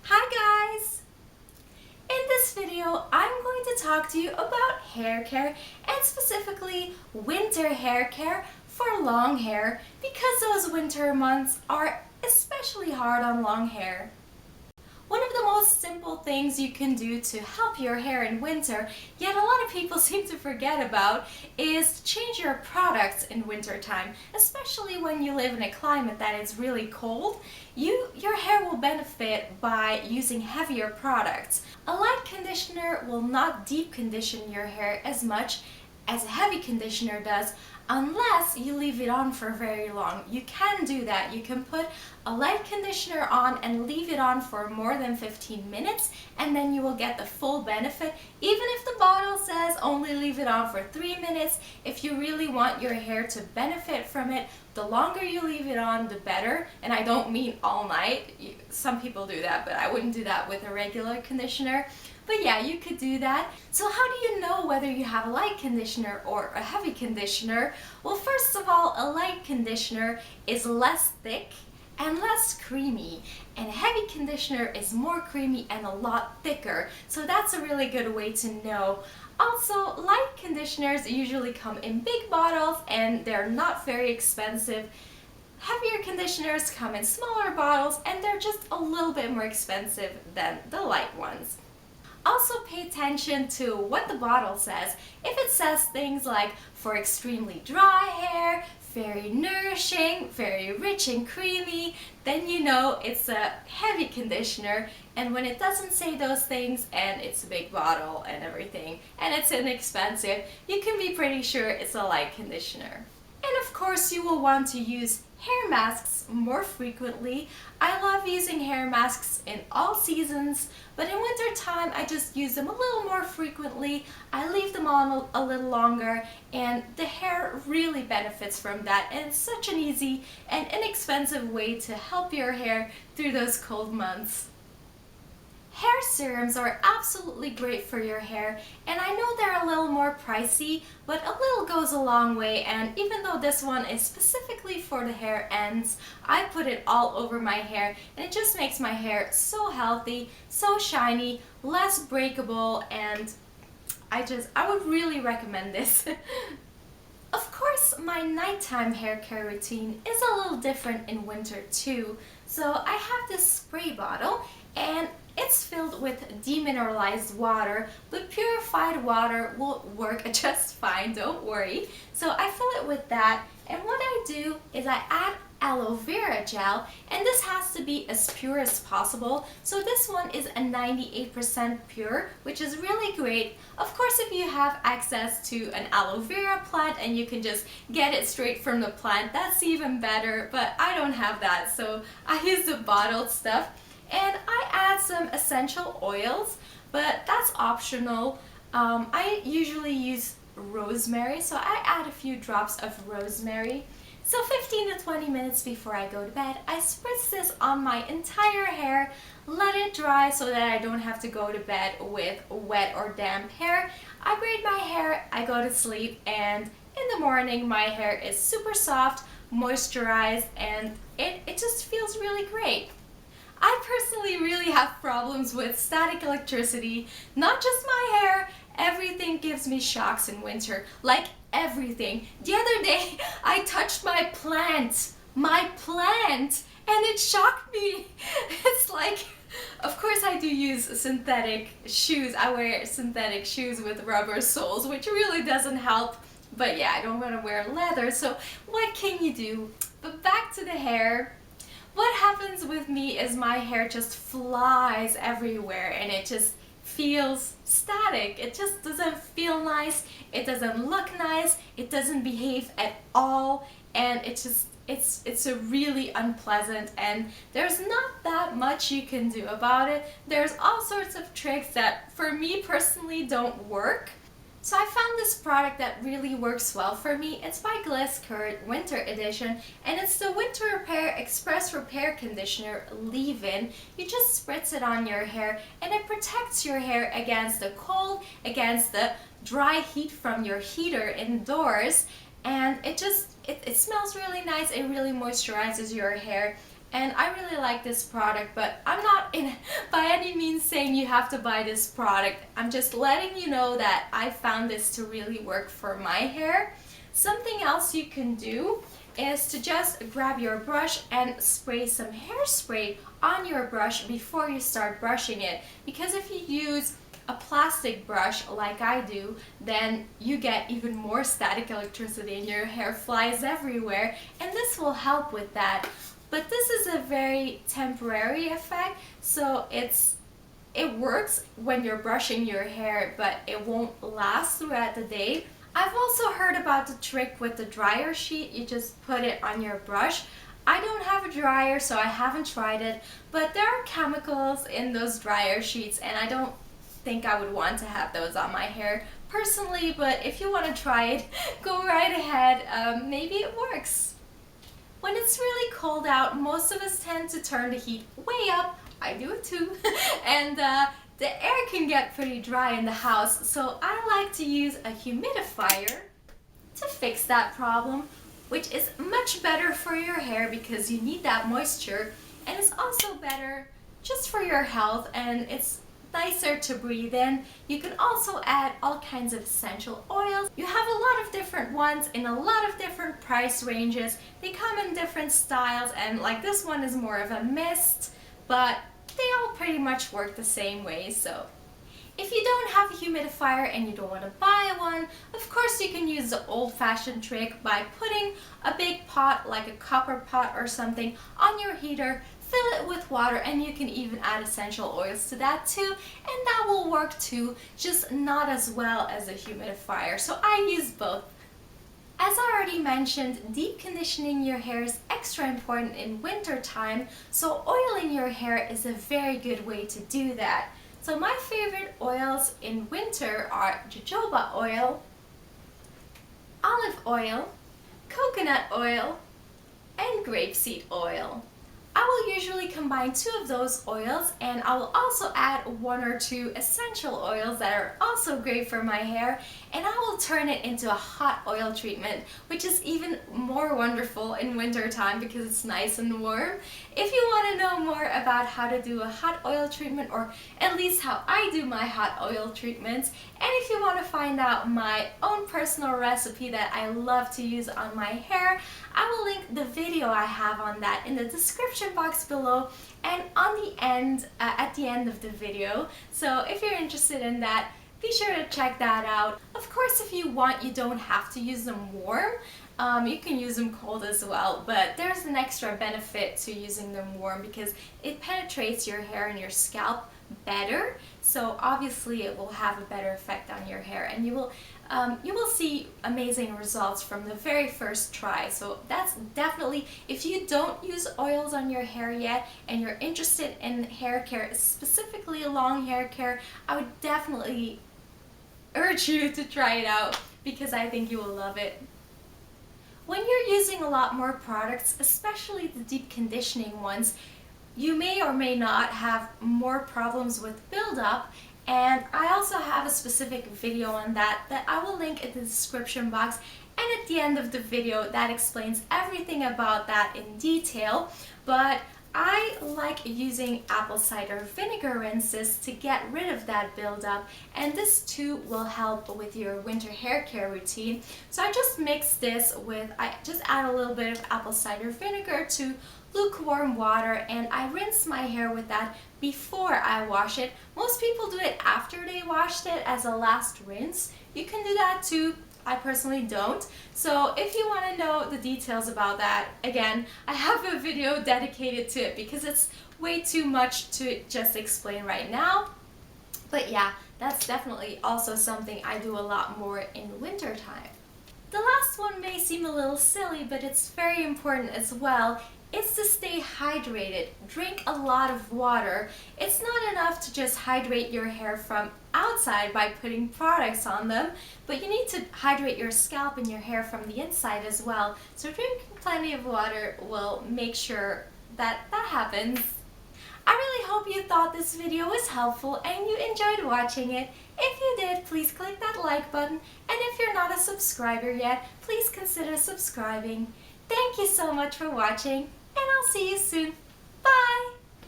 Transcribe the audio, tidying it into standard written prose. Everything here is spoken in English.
Hi guys! In this video, I'm going to talk to you about hair care and specifically winter hair care for long hair because those winter months are especially hard on long hair. One of the most simple things you can do to help your hair in winter, yet a lot of people seem to forget about, is to change your products in winter time, especially when you live in a climate that is really cold. Your hair will benefit by using heavier products. A light conditioner will not deep condition your hair as much as a heavy conditioner does unless you leave it on for very long. You can do that. You can put a light conditioner on and leave it on for more than 15 minutes and then you will get the full benefit. Even if the bottle says only leave it on for 3 minutes, if you really want your hair to benefit from it, the longer you leave it on, the better. And I don't mean all night. Some people do that, but I wouldn't do that with a regular conditioner. But yeah, you could do that. So how do you know whether you have a light conditioner or a heavy conditioner? Well, first of all, a light conditioner is less thick and less creamy, and a heavy conditioner is more creamy and a lot thicker. So that's a really good way to know. Also, light conditioners usually come in big bottles and they're not very expensive. Heavier conditioners come in smaller bottles and they're just a little bit more expensive than the light ones. Also pay attention to what the bottle says. If it says things like for extremely dry hair, very nourishing, very rich and creamy, then you know it's a heavy conditioner. And when it doesn't say those things and it's a big bottle and everything and it's inexpensive, you can be pretty sure it's a light conditioner. And of course you will want to use hair masks more frequently. I love using hair masks in all seasons, but in winter time I just use them a little more frequently. I leave them on a little longer and the hair really benefits from that, and it's such an easy and inexpensive way to help your hair through those cold months. Hair serums are absolutely great for your hair, and I know they're a little more pricey, but a little goes a long way. And even though this one is specifically for the hair ends, I put it all over my hair and it just makes my hair so healthy, so shiny, less breakable, and I would really recommend this. Of course, my nighttime hair care routine is a little different in winter too. So I have this spray bottle and it's filled with demineralized water, but purified water will work just fine, don't worry. So I fill it with that, and what I do is I add aloe vera gel, and this has to be as pure as possible. So this one is a 98% pure, which is really great. Of course, if you have access to an aloe vera plant and you can just get it straight from the plant, that's even better, but I don't have that, so I use the bottled stuff. And I add some essential oils, but that's optional. I usually use rosemary, so I add a few drops of rosemary. So 15 to 20 minutes before I go to bed, I spritz this on my entire hair, let it dry so that I don't have to go to bed with wet or damp hair. I braid my hair, I go to sleep, and in the morning my hair is super soft, moisturized, and it just feels really great. I personally really have problems with static electricity, not just my hair. Everything gives me shocks in winter, like everything. The other day I touched my plant, and it shocked me. It's like, of course I do use synthetic shoes. I wear synthetic shoes with rubber soles, which really doesn't help. But yeah, I don't want to wear leather, so what can you do? But back to the hair. What happens with me is my hair just flies everywhere and it just feels static. It just doesn't feel nice, it doesn't look nice, it doesn't behave at all, and it's a really unpleasant, and there's not that much you can do about it. There's all sorts of tricks that for me personally don't work. So I found this product that really works well for me. It's by Gliss Current Winter Edition, and it's the Winter Repair Express Repair Conditioner Leave-In. You just spritz it on your hair and it protects your hair against the cold, against the dry heat from your heater indoors, and it smells really nice. It really moisturizes your hair. And I really like this product, but I'm not by by any means saying you have to buy this product. I'm just letting you know that I found this to really work for my hair. Something else you can do is to just grab your brush and spray some hairspray on your brush before you start brushing it. Because if you use a plastic brush like I do, then you get even more static electricity and your hair flies everywhere, and this will help with that. But this is a very temporary effect, so it works when you're brushing your hair, but it won't last throughout the day. I've also heard about the trick with the dryer sheet. You just put it on your brush. I don't have a dryer, so I haven't tried it, but there are chemicals in those dryer sheets, and I don't think I would want to have those on my hair personally, but if you want to try it, go right ahead. Maybe it works. When it's really cold out, most of us tend to turn the heat way up. I do it too. And the air can get pretty dry in the house, so I like to use a humidifier to fix that problem, which is much better for your hair because you need that moisture, and it's also better just for your health, and it's nicer to breathe in. You can also add all kinds of essential oils. You have a lot of different ones in a lot of different price ranges. They come in different styles, and like this one is more of a mist, but they all pretty much work the same way. So if you don't have a humidifier and you don't want to buy one, of course you can use the old-fashioned trick by putting a big pot, like a copper pot or something, on your heater, fill it with water, and you can even add essential oils to that too, and that will work too, just not as well as a humidifier. So I use both. As I already mentioned, deep conditioning your hair is extra important in winter time, so oiling your hair is a very good way to do that. So my favorite oils in winter are jojoba oil, olive oil, coconut oil, and grapeseed oil. I will usually combine 2 of those oils, and I will also add 1 or 2 essential oils that are also great for my hair, and I will turn it into a hot oil treatment, which is even more wonderful in winter time because it's nice and warm. If you want to know more about how to do a hot oil treatment, or at least how I do my hot oil treatments, and if you want to find out my own personal recipe that I love to use on my hair, I will link the video I have on that in the description box below and on the end, at the end of the video. So if you're interested in that, be sure to check that out. Of course, if you want, you don't have to use them warm. You can use them cold as well, but there's an extra benefit to using them warm because it penetrates your hair and your scalp better. So obviously it will have a better effect on your hair, and you will see amazing results from the very first try. So that's definitely, if you don't use oils on your hair yet and you're interested in hair care, specifically long hair care, I would definitely urge you to try it out because I think you will love it. When you're using a lot more products, especially the deep conditioning ones, you may or may not have more problems with buildup, and I also have a specific video on that I will link in the description box, and at the end of the video that explains everything about that in detail. But I like using apple cider vinegar rinses to get rid of that buildup, and this too will help with your winter hair care routine. So I just mix this with, I just add a little bit of apple cider vinegar to lukewarm water, and I rinse my hair with that before I wash it. Most people do it after they washed it as a last rinse. You can do that too. I personally don't. So if you want to know the details about that, again, I have a video dedicated to it because it's way too much to just explain right now. But yeah, that's definitely also something I do a lot more in winter time. The last one may seem a little silly, but it's very important as well. It's to stay hydrated. Drink a lot of water. It's not enough to just hydrate your hair from outside by putting products on them, but you need to hydrate your scalp and your hair from the inside as well. So drinking plenty of water will make sure that that happens. I really hope you thought this video was helpful and you enjoyed watching it. If you did, please click that like button, and if you're not a subscriber yet, please consider subscribing. Thank you so much for watching, and I'll see you soon. Bye!